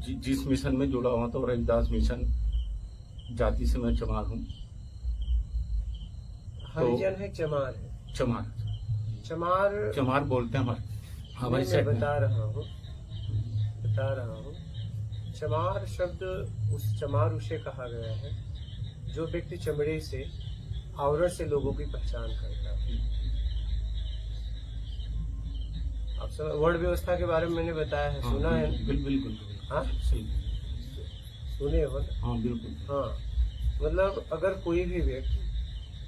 जिस मिशन में जुड़ा हुआ था रविदास मिशन, जाति से मैं चमार हूँ। हरिजन है, चमार है? चमार चमार बोलते हैं हमारी मैं साइड में। बता रहा हूँ। चमार शब्द चमार उसे कहा गया है जो व्यक्ति चमड़े से, आवरण से लोगों की पहचान करता है। आप वर्ण व्यवस्था के बारे में मैंने बताया है, सुना है? बिल्कुल। हाँ, सही सुने हो ना? हाँ बिल्कुल। हाँ, मतलब अगर कोई भी व्यक्ति,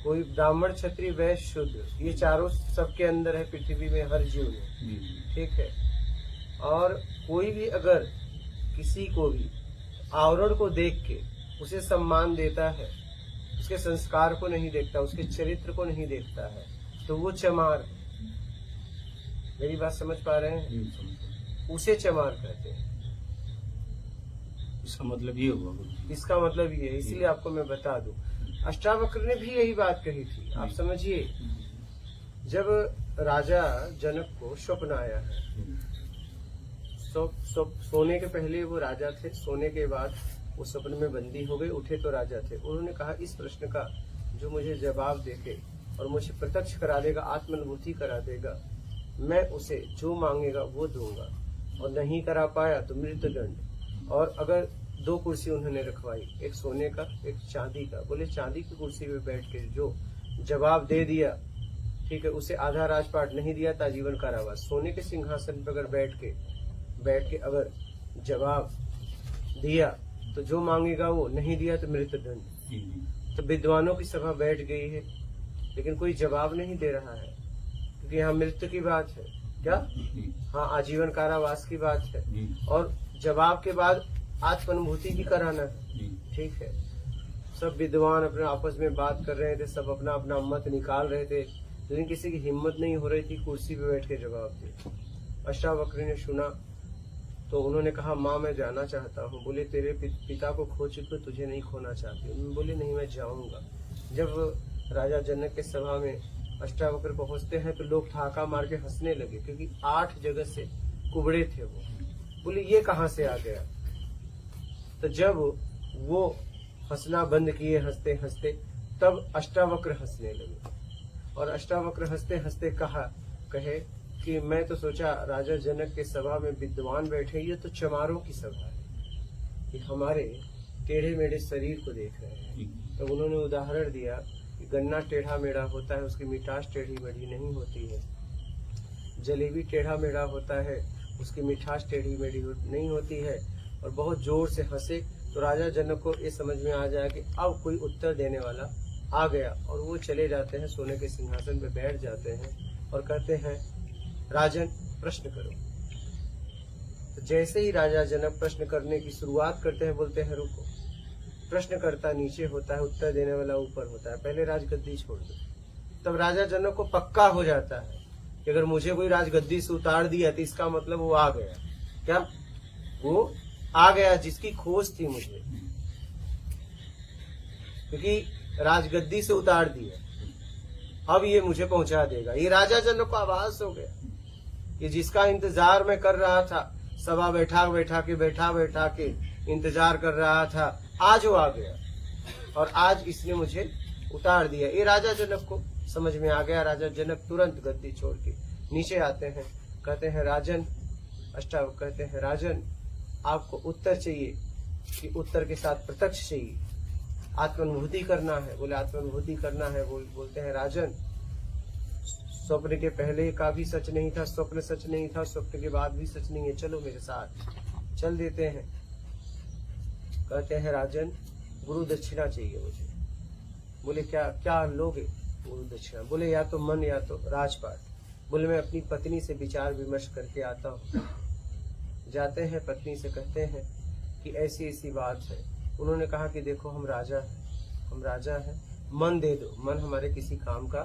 कोई ब्राह्मण, क्षत्रिय, वैश्य, शूद्र, ये चारों सबके अंदर है पृथ्वी में, हर जीव में, ठीक है। और कोई भी अगर किसी को भी आवरण को देख के उसे सम्मान देता है, उसके संस्कार को नहीं देखता, उसके चरित्र को नहीं देखता है, तो वो चमार। मेरी बात समझ पा रहे हैं? उसे चमार कहते हैं। इसका मतलब ये हुआ? इसका मतलब ये है, इसीलिए आपको मैं बता दूं, अष्टावक्र ने भी यही बात कही थी। आप समझिए, जब राजा जनक को स्वप्न आया है, सोने के पहले वो राजा थे, सोने के बाद वो स्वप्न में बंदी हो गए, उठे तो राजा थे। उन्होंने कहा इस प्रश्न का जो मुझे जवाब देके और मुझे प्रत्यक्ष करा देगा, आत्मानुभूति करा देगा, मैं उसे जो मांगेगा वो दूंगा, और नहीं करा पाया तो मृत्युदंड। और अगर 2 कुर्सी उन्होंने रखवाई, एक सोने का, एक चांदी का। बोले चांदी की कुर्सी पे बैठ के जो जवाब दे दिया, ठीक है, उसे आधा राजपाट, नहीं दिया तो आजीवन कारावास। सोने के सिंहासन पर अगर बैठ के अगर जवाब दिया तो जो मांगेगा वो, नहीं दिया तो मृत्युदंड। तो विद्वानों की सभा बैठ गई है, लेकिन कोई जवाब नहीं दे रहा है, क्योंकि यहाँ मृत्यु की बात है। क्या? हाँ, आजीवन कारावास की बात है, और जवाब के बाद आत्मानुभूति भी कराना है, ठीक है। सब विद्वान अपने आपस में बात कर रहे थे, सब अपना अपना मत निकाल रहे थे, लेकिन किसी की हिम्मत नहीं हो रही थी कुर्सी पे बैठ के जवाब दे। अष्टावक्र ने सुना तो उन्होंने कहा, माँ मैं जाना चाहता हूँ। बोले तेरे पिता को खो चुके, तुझे नहीं खोना चाहती। बोले नहीं, मैं जाऊंगा। जब राजा जनक के सभा में अष्टावक्र पहुंचते हैं तो लोग ठहाका मार के हंसने लगे, क्योंकि 8 जगह से कुबड़े थे वो। बोले ये कहाँ से आ गया? तो जब वो हंसना बंद किए, हंसते हंसते, तब अष्टावक्र हंसने लगे। और अष्टावक्र हंसते हंसते कहे कि मैं तो सोचा राजा जनक के सभा में विद्वान बैठे, ये तो चमारों की सभा है, कि हमारे टेढ़े मेढ़े शरीर को देख रहे हैं। तो उन्होंने उदाहरण दिया कि गन्ना टेढ़ा मेढ़ा होता है, उसकी मिठास टेढ़ी मेढ़ी नहीं होती है। जलेबी टेढ़ा मेढ़ा होता है, उसकी मिठास टेढ़ी मेढ़ी नहीं होती है। और बहुत जोर से हंसे तो राजा जनक को ये समझ में आ जाए कि अब कोई उत्तर देने वाला आ गया, और वो चले जाते हैं, सोने के सिंहासन पे बैठ जाते हैं और कहते हैं, राजन प्रश्न करो। तो जैसे ही राजा जनक प्रश्न करने की शुरुआत करते हैं, बोलते हैं रुको। प्रश्नकर्ता नीचे होता है, उत्तर देने वाला ऊपर होता है, पहले राजगद्दी छोड़ दो। तब राजा जनक को पक्का हो जाता है कि अगर मुझे कोई राजगद्दी से उतार दिया तो इसका मतलब वो आ गया। क्या? वो आ गया जिसकी खोज थी मुझे, क्योंकि राजगद्दी से उतार दिया, अब ये मुझे पहुंचा देगा। ये राजा जनक को आभास हो गया कि जिसका इंतजार मैं कर रहा था, सभा बैठा बैठा के इंतजार कर रहा था, आज वो आ गया, और आज इसने मुझे उतार दिया। ये राजा जनक को समझ में आ गया। राजा जनक तुरंत गद्दी छोड़ के नीचे आते हैं, कहते हैं राजन, अष्टावक्र कहते हैं राजन आपको उत्तर चाहिए कि उत्तर के साथ प्रत्यक्ष चाहिए, आत्मानुभूति करना है? बोले आत्मानुभूति करना है। बोलते हैं राजन, स्वप्न के पहले का भी सच नहीं था, स्वप्न सच नहीं था, स्वप्न के बाद भी सच नहीं है, चलो मेरे साथ। चल देते हैं। कहते हैं राजन गुरु दक्षिणा चाहिए मुझे। बोले क्या लोगे गुरु दक्षिणा? बोले या तो मन या तो राजपाट। बोले मैं अपनी पत्नी से विचार विमर्श करके आता हूँ। जाते हैं, पत्नी से कहते हैं कि ऐसी ऐसी बात है। उन्होंने कहा कि देखो हम राजा हैं, मन दे दो। मन हमारे किसी काम का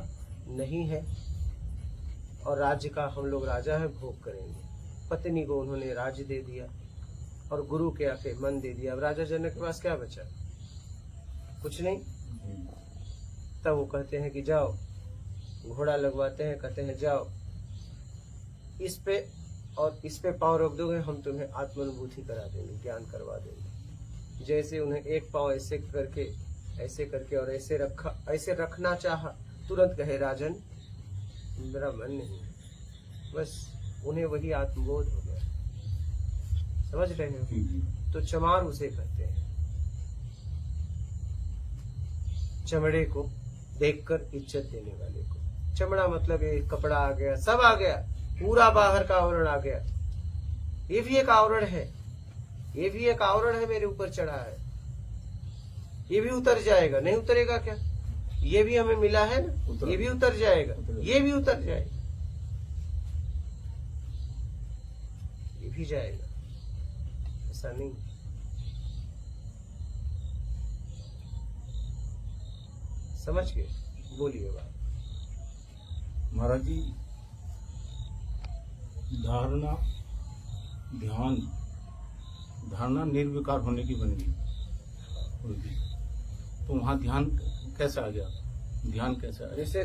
नहीं है, और राज्य का हम लोग राजा हैं, भोग करेंगे। पत्नी को उन्होंने राज्य दे दिया और गुरु के आके मन दे दिया। अब राजा जनक के पास क्या बचा? कुछ नहीं। तब वो कहते हैं कि जाओ, घोड़ा लगवाते हैं, कहते हैं जाओ, इस पे और इस पे पाँव रख दोगे, हम तुम्हें आत्मानुभूति करा देंगे, ज्ञान करवा देंगे। जैसे उन्हें एक पाँव ऐसे करके और ऐसे रखना चाहा, तुरंत कहे राजन मेरा मन नहीं, बस उन्हें वही आत्मबोध हो गया। समझ रहे हो? तो चमार उसे कहते हैं, चमड़े को देखकर इज्जत देने वाले को। चमड़ा मतलब ये कपड़ा आ गया, सब आ गया, पूरा बाहर का आवरण आ गया। ये भी एक आवरण है, ये भी एक आवरण है, मेरे ऊपर चढ़ा है, ये भी उतर जाएगा। नहीं उतरेगा क्या? ये भी हमें मिला है ना, ये भी उतर जाएगा, ये भी उतर जाएगा, ये भी जाएगा, ऐसा नहीं। समझ गए? बोलिए बात। महाराज जी, धारणा निर्विकार होने की बन गई, तो वहाँ ध्यान कैसे आ गया? ध्यान कैसे आ गया? जैसे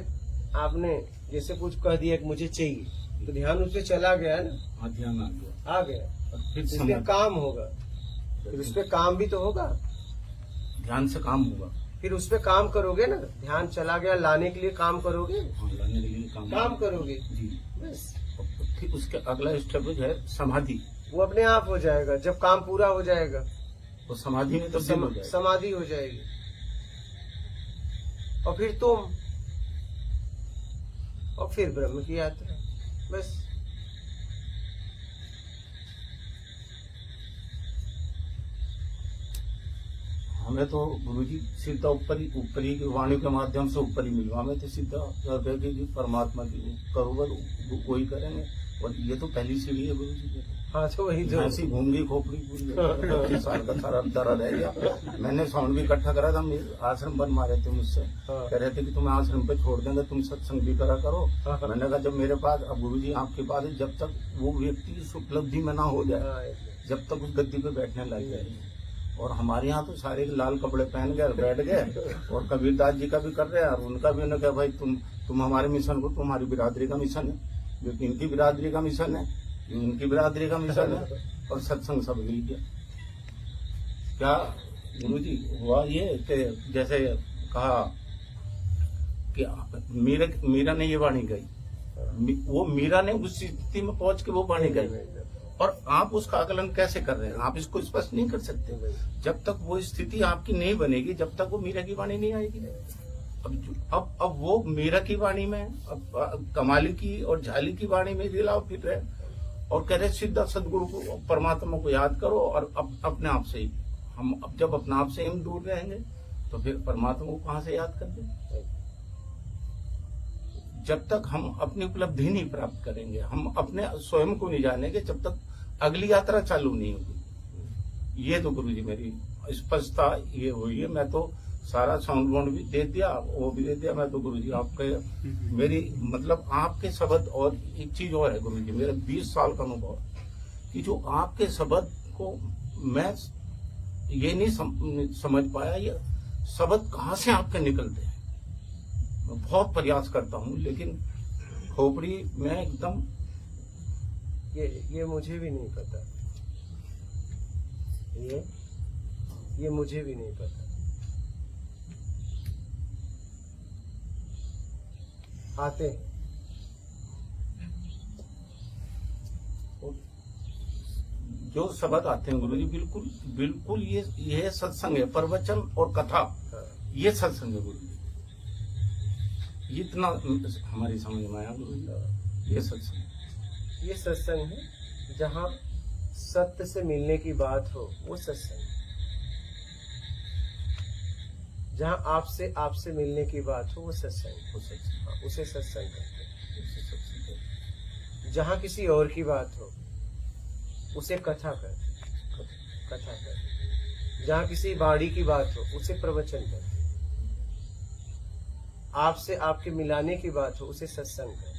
आपने जैसे कुछ कह दिया कि मुझे चाहिए, तो ध्यान उससे चला गया ना। हाँ, ध्यान आ गया। और फिर इस पे काम होगा, फिर उस पे काम भी तो होगा, ध्यान से काम होगा। फिर उस पे काम करोगे ना। ध्यान चला गया, लाने के लिए काम करोगे। हाँ, लाने के लिए काम करोगे जी। बस। फिर उसके अगला स्टेप है समाधि। वो अपने आप हो जाएगा, जब काम पूरा हो जाएगा तो समाधि में तो समाधि हो जाएगी। और फिर तुम, और फिर ब्रह्म की यात्रा। बस। हमें तो गुरुजी सीधा ऊपरी की वाणी के माध्यम से ऊपर ही मिलवा। हमें तो सीधा हृदय की परमात्मा की करोगे वही करेंगे। और ये तो पहली सीढ़ी है गुरुजी। हाँ, तो वही जो ऐसी घूम गई खोपड़ी पूरी साल का सारा दरा रह गया। मैंने साउंड भी इकट्ठा करा था, आश्रम बन मारे थे मुझसे, कह रहे थे कि तुम्हें आश्रम पे छोड़ देंगे, तुम सत्संग भी करा करो। मैंने कहा जब मेरे पास, अब गुरुजी आपके पास है, जब तक वो व्यक्ति इस उपलब्धि में ना हो जाए, जब तक उस गद्दी पे बैठने लग जाए। और हमारे यहाँ तो सारे लाल कपड़े पहन गए बैठ गए। और कबीरदास जी का भी कर रहे हैं, और उनका भी उन्होंने कहा भाई तुम हमारे मिशन को, तुम्हारी बिरादरी का मिशन है, जो कि इनकी बिरादरी का मिशन है, इनकी बिरादरी का मिशन है। और सत्संग सब मिल गया। क्या गुरुजी हुआ ये कि जैसे कहा कि मीरा ने ये वाणी गई, वो मीरा ने उस स्थिति में पहुंच के वो वाणी गई। और आप उसका आकलन कैसे कर रहे हैं? आप इसको स्पष्ट नहीं कर सकते जब तक वो स्थिति आपकी नहीं बनेगी, जब तक वो मीरा की वाणी नहीं आएगी। अब वो मीरा की वाणी में, अब कमाली की और झाली की वाणी में दिलाव फिर रहे और कह रहे सीधा सदगुरु को, परमात्मा को याद करो। और अपने आप से ही हम, अब जब अपने आप से हम दूर रहेंगे तो फिर परमात्मा को कहाँ से याद कर दें? जब तक हम अपनी उपलब्धि नहीं प्राप्त करेंगे, हम अपने स्वयं को नहीं जानेंगे, जब तक अगली यात्रा चालू नहीं होगी। ये तो गुरुजी मेरी स्पष्टता ये हुई है। मैं तो सारा साउंड बाउंड भी दे दिया, वो भी दे दिया। मैं तो गुरुजी आपके, मेरी मतलब आपके शब्द, और एक चीज और है गुरुजी, मेरा 20 साल का अनुभव कि जो आपके शब्द को मैं ये नहीं समझ पाया, ये शब्द कहाँ से आपके निकलते हैं। मैं बहुत प्रयास करता हूँ, लेकिन खोपड़ी में एकदम ये मुझे भी नहीं पता, ये मुझे भी नहीं पता। आते हैं जो शब्द आते हैं गुरुजी, बिल्कुल ये सत्संग है, प्रवचन और कथा, ये सत्संग है गुरुजी। इतना हमारी समझ में आया गुरुजी, ये सत्संग है। जहाँ सत्य से मिलने की बात हो वो सत्संग है। जहाँ आपसे मिलने की बात हो वो सत्संग, उसे सत्संग कहते हैं। जहाँ किसी और की बात हो उसे कथा कहते हैं। जहाँ किसी वाणी की बात हो उसे प्रवचन कहते हैं। आपसे आपके मिलाने की बात हो उसे सत्संग कहते हैं।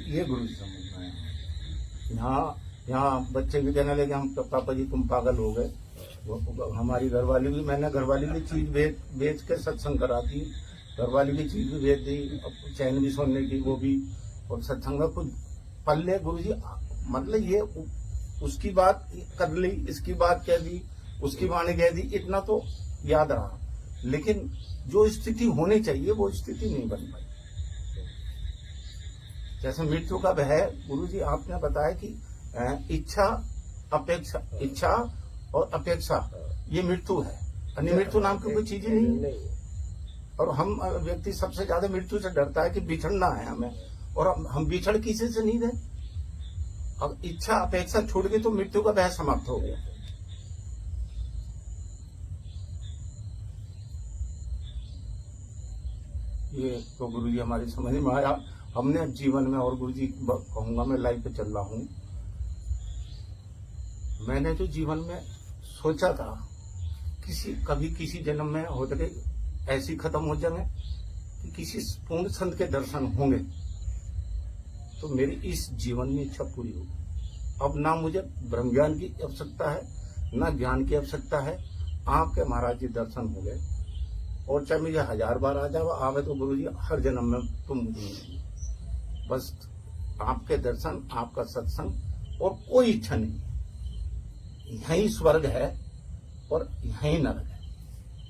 ये गुरु समझ में आया। यहाँ बच्चे भी कहने लगे हम पापा जी तुम पागल हो गए। हमारी घरवाली भी, मैंने घरवाली भी चीज बेच के सत्संग करा दी, घरवाली की चीज भी भेज दी, चैन भी सोने की वो भी, और सत्संग में कुछ पल्ले गुरुजी, मतलब ये उसकी बात कर ली, इसकी बात कह दी, उसकी वाणी कह दी, इतना तो याद रहा, लेकिन जो स्थिति होनी चाहिए वो स्थिति नहीं बन पाई। जैसे मृत्यु का भय गुरुजी आपने बताया कि इच्छा अपेक्षा, इच्छा और अपेक्षा ये मृत्यु है, अन्य मृत्यु नाम की कोई चीज ही नहीं है। और हम व्यक्ति सबसे ज्यादा मृत्यु से डरता है कि बिछड़ना है हमें, और हम बिछड़ किसी से नहीं रहे। अब इच्छा अपेक्षा छूट गई तो मृत्यु का भय समाप्त हो गया। ये तो गुरुजी हमारी समझ में आया। हमने जीवन में, और गुरुजी कहूंगा मैं लाइफ पे चल रहा हूं, मैंने जो जीवन में सोचा था कभी किसी जन्म में हो गए ऐसी खत्म हो जाए कि किसी पूर्ण संत के दर्शन होंगे, तो मेरी इस जीवन में इच्छा पूरी होगी। अब ना मुझे ब्रह्म ज्ञान की आवश्यकता है, ना ज्ञान की आवश्यकता है। आपके महाराज जी दर्शन हो गए, और चाहे मुझे 1000 बार आ जाओ आवे तो गुरुजी हर जन्म में तुम मुझे मिलेंगे। बस आपके दर्शन, आपका सत्संग, और कोई इच्छा नहीं। यही स्वर्ग है और यही नरक है,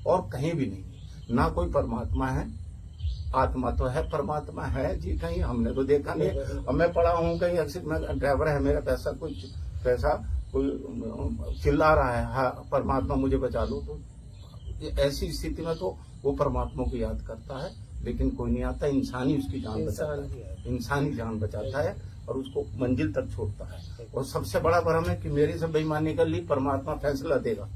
और कहीं भी नहीं। ना कोई परमात्मा है, आत्मा तो है, परमात्मा है जी कहीं, हमने तो देखा नहीं। अब मैं पढ़ा हूँ कहीं, अक्सर मैं ड्राइवर है मेरा, पैसा कोई चिल्ला रहा है, हाँ परमात्मा मुझे बचा लो, तो ऐसी स्थिति में तो वो परमात्मा को याद करता है, लेकिन कोई नहीं आता। इंसानी उसकी जान बचाता है, इंसानी जान बचाता है और उसको मंजिल तक छोड़ता है। और सबसे बड़ा भ्रम है कि मेरे से बेईमानी कर ली, परमात्मा फैसला देगा।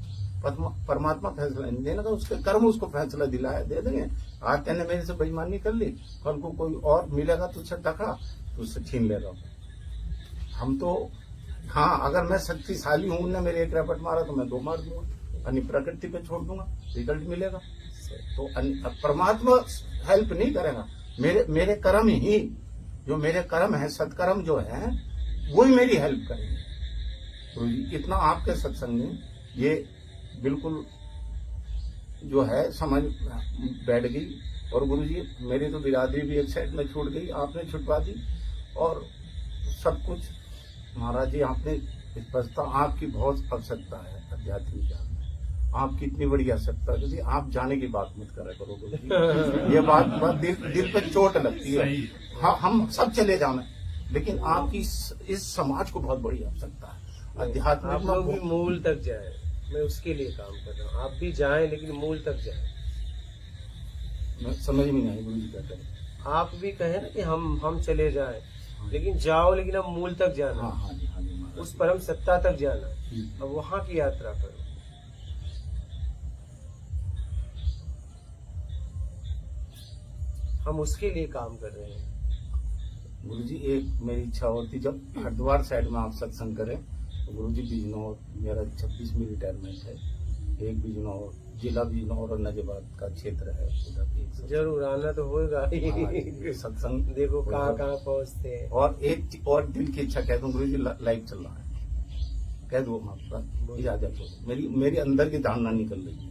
परमात्मा फैसला नहीं देगा, उसके कर्म उसको फैसला दिलाया दे देंगे। आज तेने मेरे से बेईमानी कर ली, कल को कोई और मिलेगा तुझसे टकरा तो उससे छीन लेगा। हम तो हाँ, अगर मैं शक्तिशाली हूं, उनने मेरे 1 रपट मारा तो मैं 2 मार दूंगा, अन्य प्रकृति पे छोड़ दूंगा, रिजल्ट मिलेगा। तो परमात्मा हेल्प नहीं करेगा, मेरे कर्म ही, जो मेरे कर्म है, सत्कर्म जो है, वही मेरी हेल्प करेंगे। तो इतना आपके सत्संग में ये बिल्कुल जो है समझ बैठ गई। और गुरुजी मेरी तो बिरादरी भी एक साइड में छूट गई, आपने छुटवा दी, और सब कुछ महाराज जी आपने स्पष्टता, आपकी बहुत आवश्यकता है आध्यात्मिक ज्ञान में, आपकी इतनी बड़ी आवश्यकता है। आप जाने की बात मत करा करो गुरुजी, ये बात दिल पे चोट लगती है। हाँ, हम सब चले जाना, लेकिन आपकी इस समाज को बहुत बड़ी आवश्यकता है। अध्यात्म आप लोग भी मूल तक जाए, मैं उसके लिए काम कर रहा हूँ। आप भी जाएं, लेकिन मूल तक जाएं। मैं समझ में नहीं आई गुरुजी क्या करें। आप भी कहें ना कि हम चले जाएं, लेकिन जाओ, लेकिन अब मूल तक जाना। हाँ जी, हाँ जी, उस परम सत्ता तक जाना, अब वहाँ की यात्रा करो। हम उसके लिए काम कर रहे हैं। गुरुजी एक मेरी इच्छा होती, जब हरिद्वार साइड में आप सत्संग करें तो गुरुजी बिजनौर, मेरा 26 में रिटायरमेंट है, एक बिजनौर, जिला बिजनौर और नजबाद का क्षेत्र है, उधर भी जरूर आना तो होगा। सत्संग देखो कहाँ पहुँचते हैं। और एक और दिल की इच्छा कह दूं गुरुजी, लाइव चल रहा है, कह दो आपका इजाजत हो। मेरी अंदर की धारणा निकल रही है।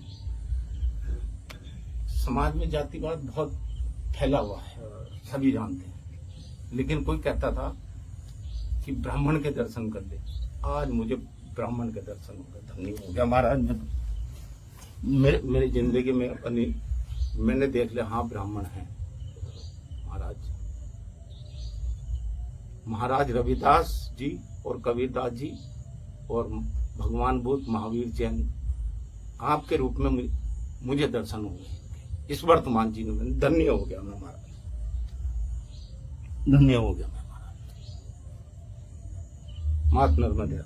समाज में जातिवाद बहुत फैला हुआ है, सभी जानते हैं, लेकिन कोई कहता था कि ब्राह्मण के दर्शन कर ले। आज मुझे ब्राह्मण के दर्शन हो गए, धन्य हो गया महाराज। मेरी जिंदगी में अपनी मैंने देख लिया, हाँ ब्राह्मण है महाराज रविदास जी और कबीरदास जी और भगवान बुद्ध, महावीर जैन, आपके रूप में मुझे दर्शन हुए इस वर्तमान जीवन में। धन्य हो गया मैं महाराज, धन्य हो गया मैं महाराज। मात नर्मदा।